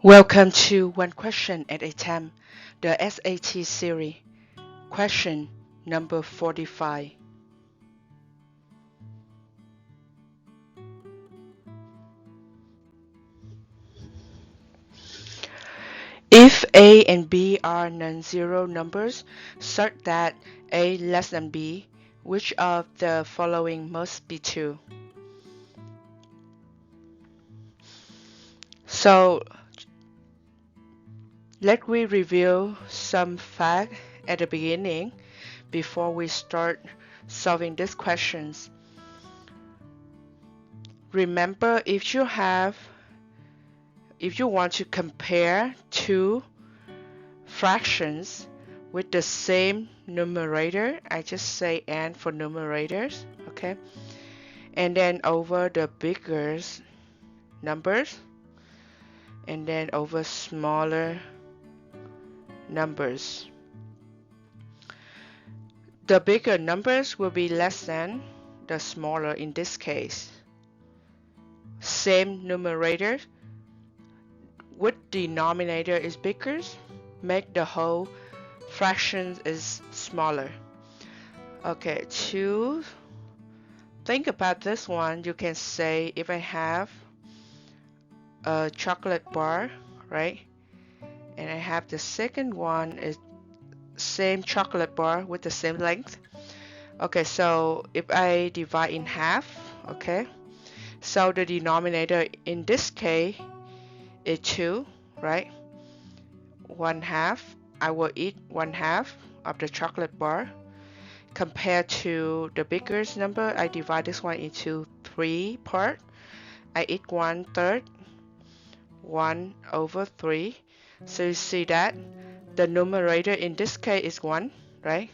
Welcome to One Question at a Time, the SAT series. Question number 45. If A and B are non-zero numbers such that A less than B, which of the following must be true? So let me review some facts at the beginning before we start solving these questions. Remember, if you want to compare two fractions with the same numerator, I just say n for numerators, okay? And then over the bigger numbers, and then over smaller numbers. The bigger numbers will be less than the smaller in this case. Same numerator, with denominator is bigger, make the whole fraction is smaller. Okay, to think about this one, you can say if I have a chocolate bar, right? And I have the second one is same chocolate bar with the same length. Okay, so if I divide in half, okay, so the denominator in this case is 2, right? 1/2. I will eat 1/2 of the chocolate bar. Compared to the biggest number, I divide this one into 3 parts. I eat 1/3, 1/3. So you see that the numerator in this case is 1, right?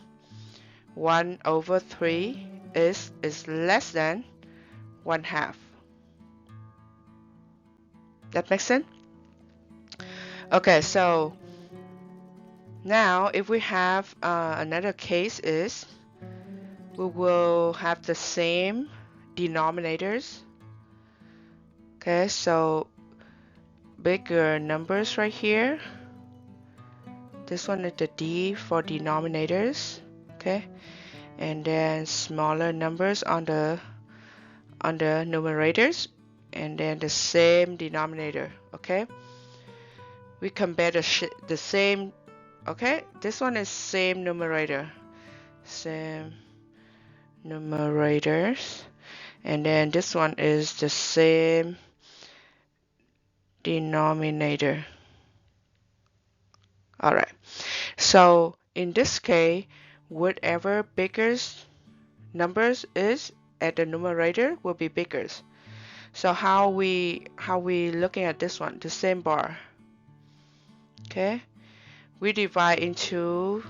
1/3 is less than 1/2. That makes sense? Okay, so now if we have another case is we will have the same denominators. Okay, so bigger numbers right here. This one is the D for denominators, okay, and then smaller numbers on the numerators, and then the same denominator. Okay, we compare the same. Okay, this one is same numerator, same numerators, and then this one is the same denominator. All right, so in this case, whatever biggest numbers is at the numerator will be bigger. So how we looking at this one? The same bar. Okay, we divide into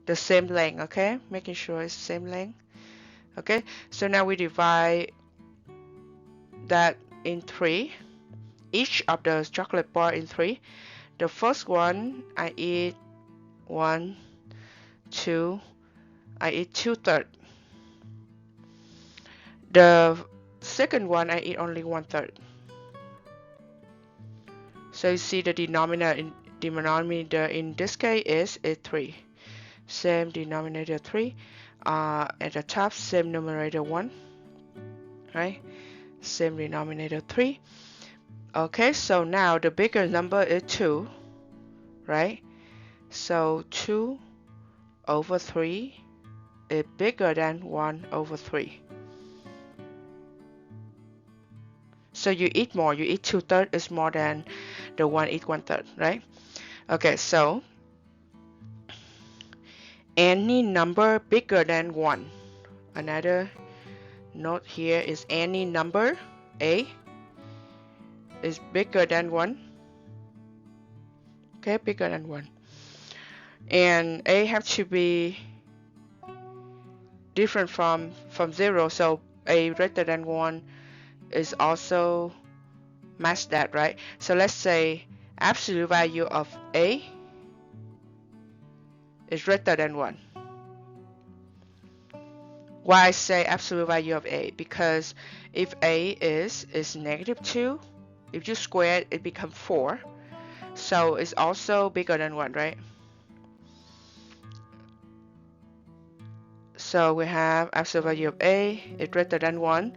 the same length. Okay, making sure it's the same length. Okay, so now we divide that in 3. Each of the chocolate bar in 3. The first one I eat 1, 2. I eat 2/3. The second one I eat only 1/3. So you see the denominator in this case is 3. Same denominator 3. At the top, same numerator 1. Right? Same denominator 3. Okay, so now the bigger number is 2. Right? So 2/3 is bigger than 1/3. So you eat more. You eat 2/3 is more than the one eat 1/3, right? Okay, so any number bigger than 1. Another note here is any number A is bigger than 1. Okay, bigger than 1. And A have to be different from 0. So A greater than 1 is also match that, right? So let's say absolute value of A is greater than 1. Why I say absolute value of A? Because if A is -2, If you square it, it becomes 4. So it's also bigger than 1, right? So we have absolute value of A is greater than 1,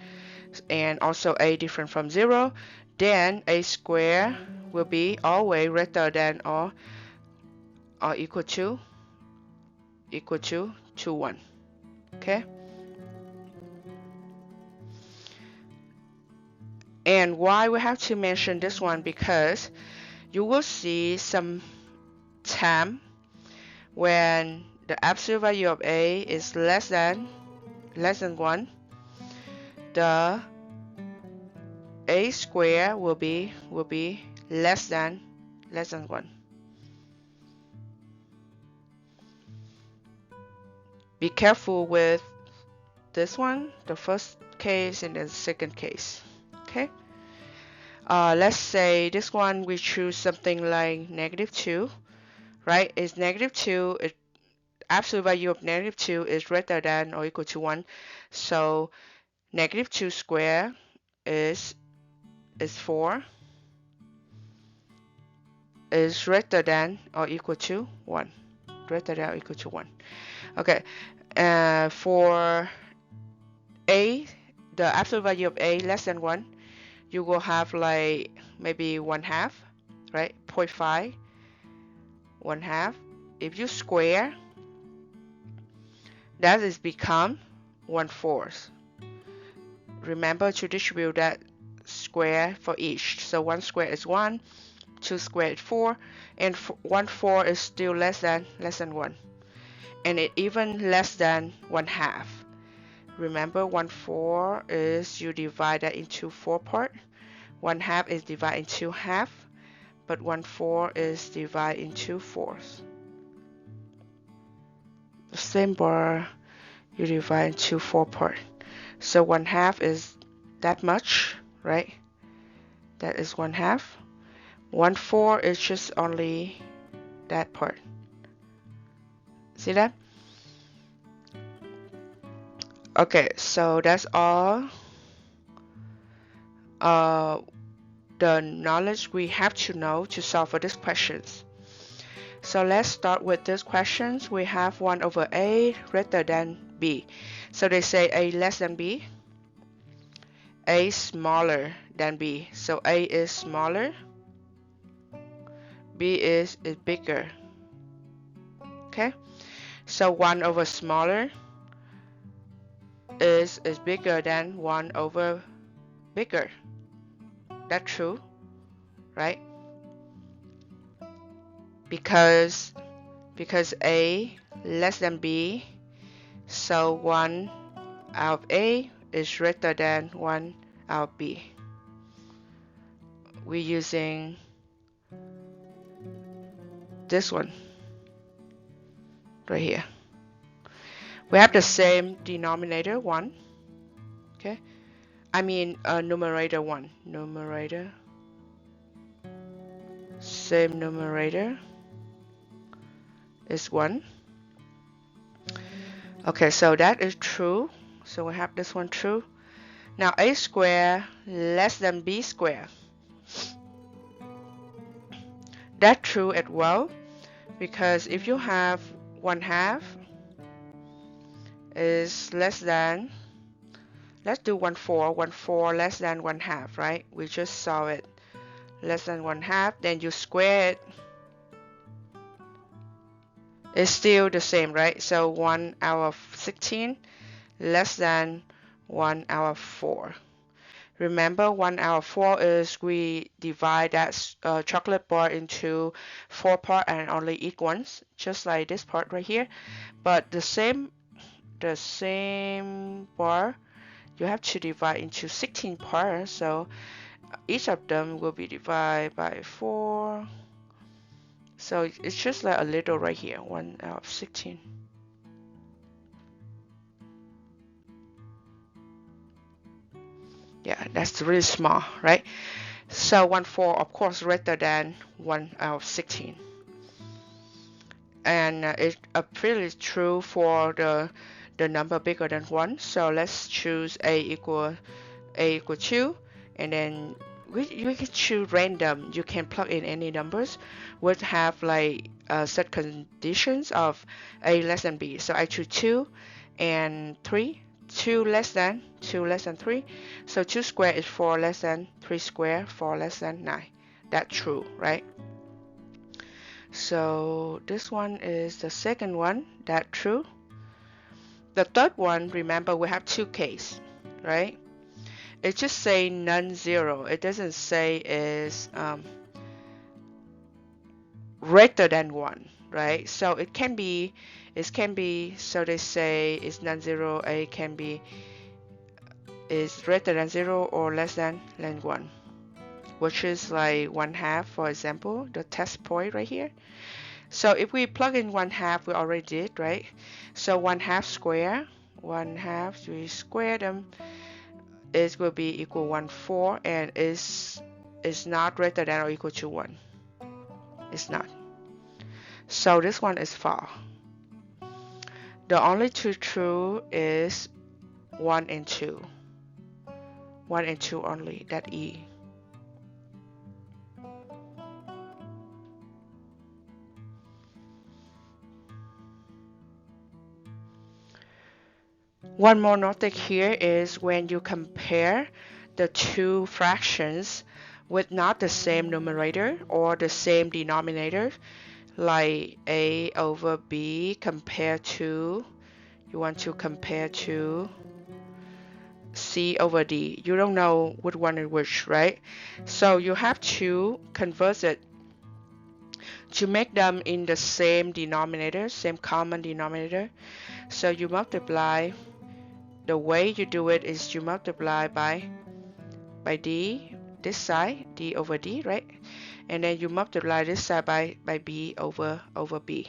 and also A different from 0. Then A squared will be always greater than or equal to 1. Okay? And why we have to mention this one? Because you will see some time when the absolute value of A is less than 1, the A squared will be less than 1. Be careful with this one, the first case and the second case. Okay. Let's say this one we choose something like -2, right? It's -2. Absolute value of -2 is greater than or equal to 1. So -2 squared is 4. Is greater than or equal to 1. Greater than or equal to 1. Okay. For A, the absolute value of A less than 1, you will have like maybe 1/2, right? 0.5, 1/2. If you square, that is become 1/4. Remember to distribute that square for each. So 1 square is 1, 2 square is 4, and 1/4 is still less than 1. And it even less than 1/2. Remember 1/4 is you divide that into 4 parts. 1/2 is divided into half, but 1/4 is divided into 4ths. The same bar you divide into 4 parts. So 1/2 is that much, right? That is 1/2. 1/4 is just only that part. See that? Okay, so that's all the knowledge we have to know to solve for these questions. So let's start with these questions. We have 1/a greater than b. So they say a less than b, a smaller than b. So a is smaller, b is bigger. Okay, so 1 over smaller is bigger than 1 over bigger. That's true, right? Because a less than b, so 1 out of a is greater than 1 out of b. We're using this one right here. We have the same denominator 1. Okay, I mean numerator 1. Numerator, same numerator is 1. Okay, so that is true. So we have this one true. Now a squared less than b squared. That's true as well, because if you have 1/2 is less than, let's do 1/4. 1/4 less than 1/2, right? We just saw it. Less than 1/2, then you square it. It's still the same, right? So 1 out of 16 less than 1 out of 4. Remember 1 out of 4 is we divide that chocolate bar into 4 parts and only eat once, just like this part right here. But the same bar you have to divide into 16 parts, so each of them will be divided by 4. So it's just like a little right here, 1 out of 16. Yeah, that's really small, right? So 1/4 of course greater than 1 out of 16. And it's pretty true for the number bigger than 1. So let's choose a equal 2, and then we can choose random. You can plug in any numbers would have like set conditions of a less than b. So I choose 2 and 3. 2 less than 3. So 2 squared is 4 less than 3 squared, 4 less than 9. That's true, right? So this one is the second one. That's true. The third one, remember we have two cases, right? It just say non-zero. It doesn't say is greater than 1, right? So it can be, so they say it's non-zero. A can be is greater than 0 or less than 1, which is like 1/2, for example, the test point right here. So if we plug in 1/2, we already did, right? So 1/2 square, 1/2, we square them, it will be equal 1/4, and is not greater than or equal to 1. It's not. So this one is false. The only two true is 1 and 2. 1 and 2 only, that E. One more note here is when you compare the two fractions with not the same numerator or the same denominator, like A over B compared to, you want to compare to C over D. You don't know which one is which, right? So you have to convert it to make them in the same denominator, same common denominator. So you multiply. The way you do it is you multiply by D, this side, D over D, right? And then you multiply this side by B over B.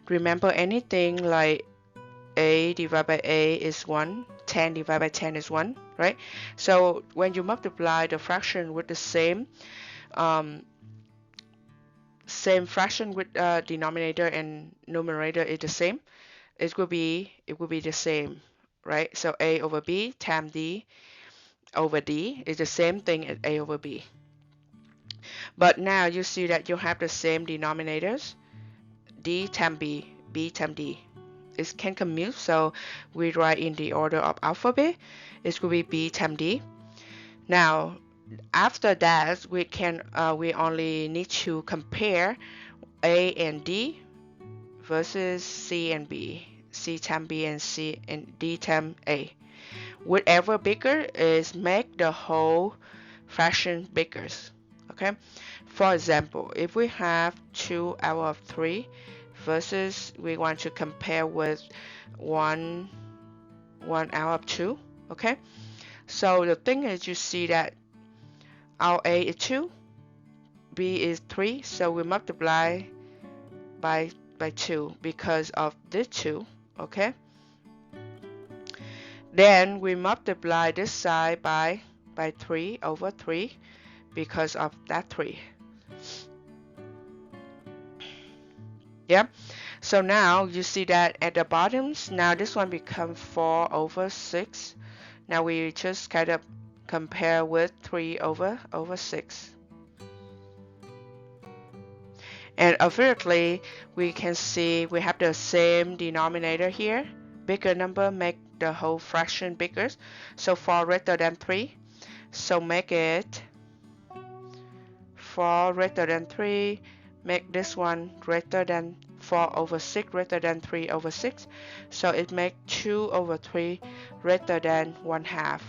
Remember, anything like A divided by A is 1, 10 divided by 10 is 1, right? So when you multiply the fraction with the same fraction with denominator and numerator is the same, it will be the same, right? So A over B times D over D is the same thing as A over B. But now you see that you have the same denominators, D times B, B times D. It can commute, so we write in the order of alphabet. It will be B times D. Now, after that, we only need to compare A and D versus C and B, C times B and C and D times A. Whatever bigger is make the whole fraction bigger. Okay. For example, if we have 2 out of 3 versus we want to compare with 1 out of 2. Okay. So the thing is, you see that our A is 2, B is 3, so we multiply by 2 because of this 2. Okay. Then we multiply this side by 3 over 3 because of that 3. Yeah. So now you see that at the bottoms, now this one becomes 4 over 6. Now we just kind of compare with 3 over 6. And obviously, we can see we have the same denominator here. Bigger number make the whole fraction bigger. So 4 greater than 3. So make it 4 greater than 3. Make this one greater than 4 over 6 greater than 3 over 6. So it makes 2 over 3 greater than 1/2.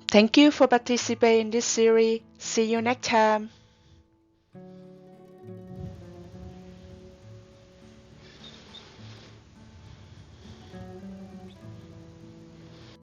Thank you for participating in this series. See you next time.